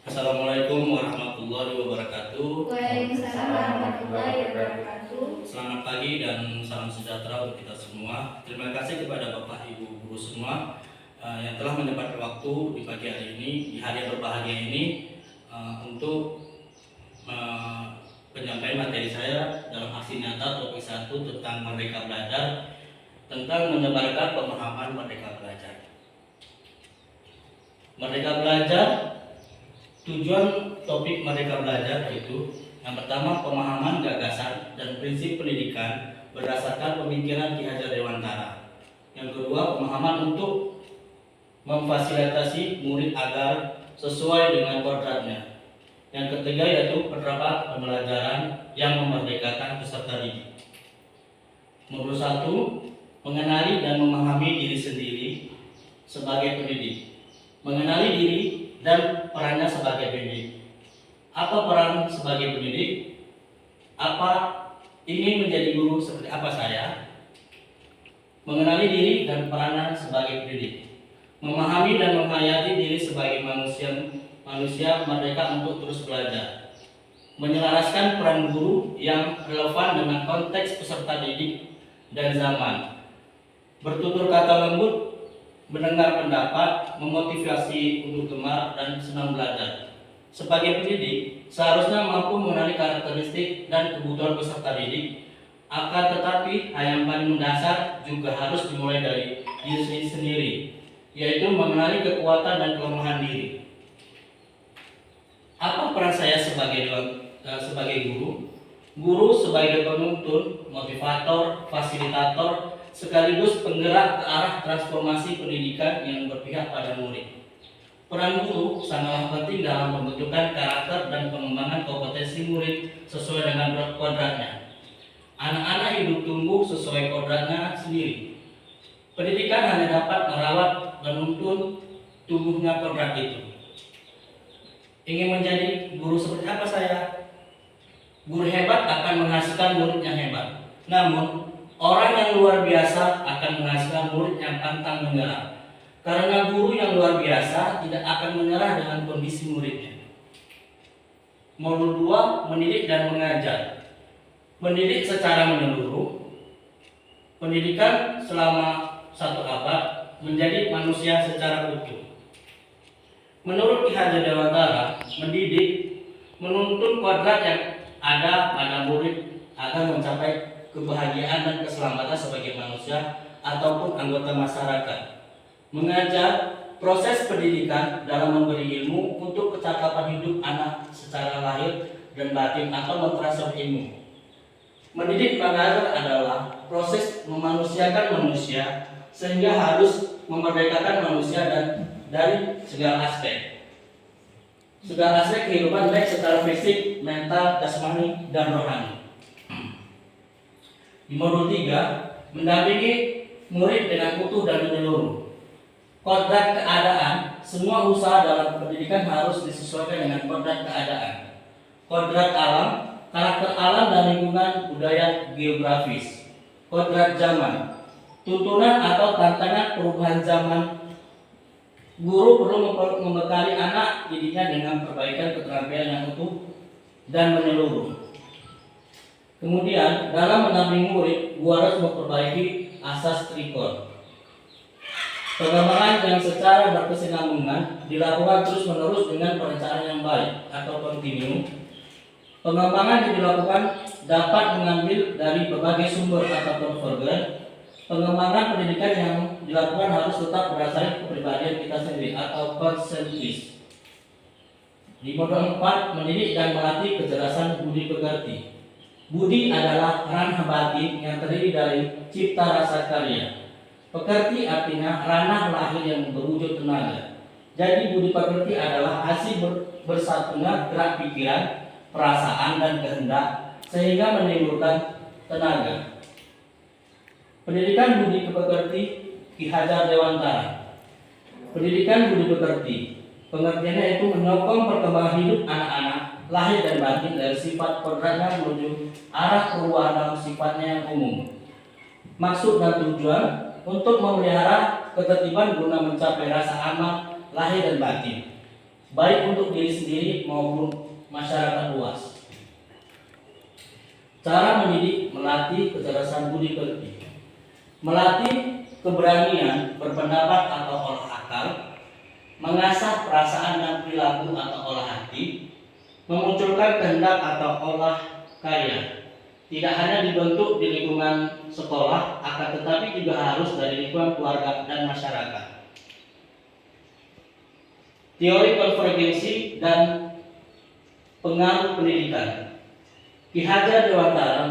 Assalamualaikum warahmatullahi wabarakatuh. Waalaikumsalam warahmatullahi wabarakatuh. Selamat pagi dan salam sejahtera untuk kita semua. Terima kasih kepada Bapak Ibu guru semua yang telah menyempatkan waktu di pagi hari ini, di hari yang berbahagia ini, untuk penyampaian materi saya dalam aksi nyata topik 1 tentang Merdeka Belajar, tentang menyebarkan pemahaman Merdeka Belajar. Merdeka Belajar. Tujuan topik Merdeka Belajar itu yang pertama, pemahaman, gagasan, dan prinsip pendidikan berdasarkan pemikiran Ki Hajar Dewantara. Yang kedua, pemahaman untuk memfasilitasi murid agar sesuai dengan kodratnya. Yang ketiga yaitu penerapan pembelajaran yang memerdekakan peserta didik. Nomor 1, mengenali dan memahami diri sendiri sebagai pendidik. Mengenali diri dan perannya sebagai pendidik. Apa peran sebagai pendidik? Apa ingin menjadi guru seperti apa saya? Mengenali diri dan perannya sebagai pendidik. Memahami dan menghayati diri sebagai manusia merdeka untuk terus belajar. Menyelaraskan peran guru yang relevan dengan konteks peserta didik dan zaman. Bertutur kata lembut, mendengar pendapat, memotivasi untuk gemar dan senang belajar. Sebagai pendidik, seharusnya mampu mengenali karakteristik dan kebutuhan peserta didik. Akan tetapi, yang paling mendasar juga harus dimulai dari diri sendiri, yaitu mengenali kekuatan dan kelemahan diri. Apa peran saya sebagai guru? Guru sebagai penuntun, motivator, fasilitator, sekaligus penggerak ke arah transformasi pendidikan yang berpihak pada murid. Peran guru sangatlah penting dalam pembentukan karakter dan pengembangan kompetensi murid sesuai dengan kodratnya. Anak-anak hidup tumbuh sesuai kodratnya sendiri. Pendidikan hanya dapat merawat dan menuntun tumbuhnya kodrat itu. Ingin menjadi guru seperti apa saya? Guru hebat akan menghasilkan murid yang hebat. Namun, orang yang luar biasa akan menghasilkan murid yang pantang menyerah. Karena guru yang luar biasa tidak akan menyerah dengan kondisi muridnya. Modul 2, mendidik dan mengajar. Mendidik secara menyeluruh. Pendidikan selama 1 abad menjadi manusia secara utuh. Menurut Ki Hajar Dewantara, mendidik menuntun kodrat yang ada pada murid agar mencapai kebahagiaan dan keselamatan sebagai manusia ataupun anggota masyarakat. Mengajar, proses pendidikan dalam memberi ilmu untuk kecakapan hidup anak secara lahir dan batin atau mentransfer ilmu. Mendidik mengajar adalah proses memanusiakan manusia sehingga harus memerdekakan manusia dan dari segala aspek kehidupan, baik secara fisik, mental, jasmani, dan rohani. Di modul 3, mendampingi murid dengan utuh dan menyeluruh. Kodrat keadaan, semua usaha dalam pendidikan harus disesuaikan dengan kodrat keadaan. Kodrat alam, karakter alam dan lingkungan budaya geografis. Kodrat zaman, tuntunan atau tantangan perubahan zaman. Guru perlu membekali anak didiknya dengan perbaikan keterampilan yang utuh dan menyeluruh. Kemudian, dalam mendampingi murid, guru harus memperbaiki asas trikot. Pengembangan yang secara berkesinambungan dilakukan terus-menerus dengan perencanaan yang baik atau kontinu. Pengembangan yang dilakukan dapat mengambil dari berbagai sumber atau konvergen. Pengembangan pendidikan yang dilakukan harus tetap berdasarkan kepribadian kita sendiri atau konsentris. Di modul 4, mendidik dan melatih kecerdasan budi pekerti. Budi adalah ranah batin yang terdiri dari cipta rasa karya. Pekerti artinya ranah lahir yang berwujud tenaga. Jadi budi pekerti adalah hasil bersatunya gerak pikiran, perasaan, dan kehendak sehingga menimbulkan tenaga. Pendidikan budi pekerti Ki Hajar Dewantara. Pendidikan budi pekerti, pengertiannya itu menyokong perkembangan hidup anak-anak lahir dan batin dari sifat kodratnya menuju arah perubahan dalam sifatnya yang umum. Maksud dan tujuan untuk memelihara ketertiban guna mencapai rasa aman lahir dan batin. baik untuk diri sendiri maupun masyarakat luas. Cara mendidik melatih kecerdasan budi pekerti, melatih keberanian berpendapat atau olah akal, mengasah perasaan dan perilaku atau olah hati, memunculkan kehendak atau olah karya. Tidak hanya dibentuk di lingkungan sekolah, akan tetapi juga harus dari lingkungan keluarga dan masyarakat. Teori konvergensi dan pengaruh pendidikan. Ki Hajar Dewantara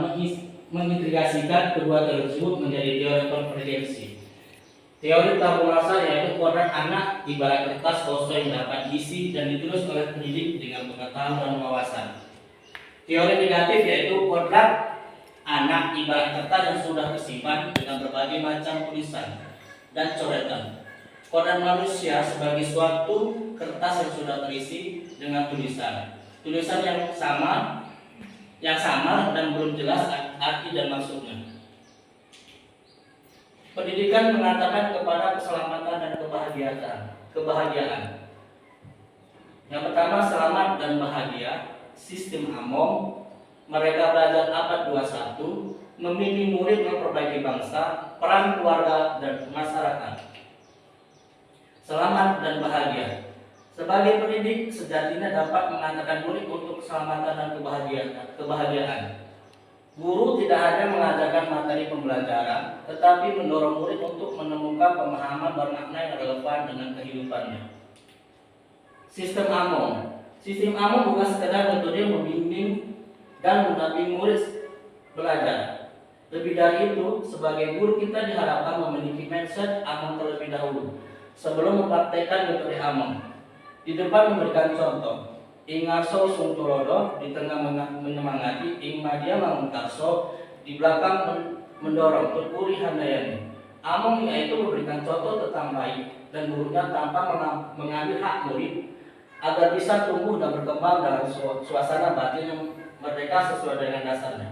mengintegrasikan kedua teori tersebut menjadi teori konvergensi. Teori tabula rasa yaitu kodrat anak ibarat kertas kosong yang dapat diisi dan ditulis oleh pendidik dengan pengetahuan dan wawasan. Teori negatif yaitu kodrat anak ibarat kertas yang sudah tersimpan dengan berbagai macam tulisan dan coretan. Kodrat manusia sebagai suatu kertas yang sudah terisi dengan tulisan yang sama dan belum jelas arti dan maksudnya. Pendidikan mengatakan kepada keselamatan dan kebahagiaan. Yang pertama, selamat dan bahagia. Sistem Among, mereka belajar abad 21, membimbing murid memperbaiki bangsa, peran keluarga dan masyarakat. Selamat dan bahagia. Sebagai pendidik, sejatinya dapat mengatakan murid untuk keselamatan dan kebahagiaan. Guru tidak hanya mengajarkan materi pembelajaran, tetapi mendorong murid untuk menemukan pemahaman bermakna yang relevan dengan kehidupannya. Sistem Among. Sistem Among bukan sekedar metode membimbing dan mendampingi murid belajar. Lebih dari itu, sebagai guru kita diharapkan memiliki mindset Among terlebih dahulu sebelum mempraktekkan metode Among. Di depan memberikan contoh, ing ngarso sung tulodo, di tengah menyemangati, ing madia manguntarso, di belakang mendorong, tuturi handayani. Among yaitu memberikan contoh tentang baik dan buruknya tanpa mengambil hak murid agar bisa tumbuh dan berkembang dalam suasana batin yang merdeka sesuai dengan dasarnya.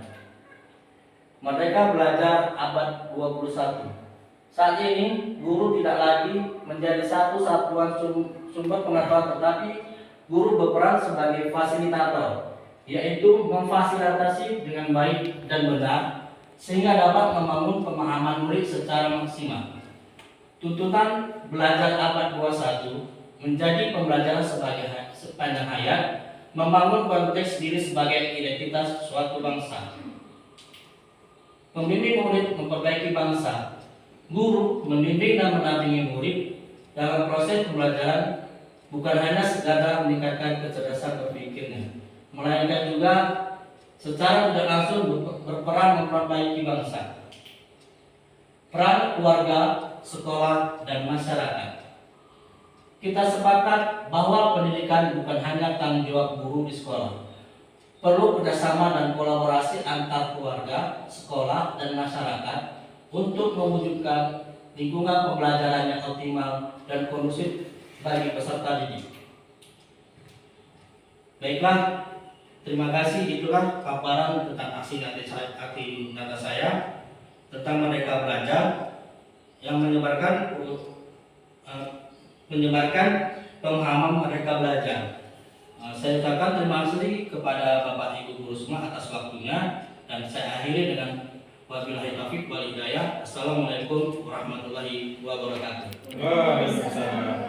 Merdeka belajar abad 21. Saat ini guru tidak lagi menjadi satu satuan sumber pengetahuan, tetapi guru berperan sebagai fasilitator, yaitu memfasilitasi dengan baik dan benar sehingga dapat membangun pemahaman murid secara maksimal. Tuntutan belajar abad 21 menjadi pembelajaran sepanjang hayat, membangun konteks diri sebagai identitas suatu bangsa. Membimbing murid memperbaiki bangsa. Guru membimbing dan mendampingi murid dalam proses pembelajaran bukan hanya sekadar meningkatkan kecerdasan berpikirnya, melainkan juga secara tidak langsung berperan memperbaiki bangsa. Peran keluarga, sekolah, dan masyarakat. Kita sepakat bahwa pendidikan bukan hanya tanggung jawab guru di sekolah. Perlu kerjasama dan kolaborasi antar keluarga, sekolah, dan masyarakat untuk mewujudkan lingkungan pembelajaran yang optimal dan kondusif bagi peserta didik. Baiklah, terima kasih. Itulah paparan tentang aksi nyata saya tentang Merdeka Belajar yang menyebarkan pemahaman Merdeka Belajar. Saya ucapkan terima kasih kepada Bapak Ibu Guru semua atas waktunya, dan saya akhiri dengan wabillahi taufiq wal hidayah. Assalamualaikum warahmatullahi wabarakatuh. Waalaikumsalam.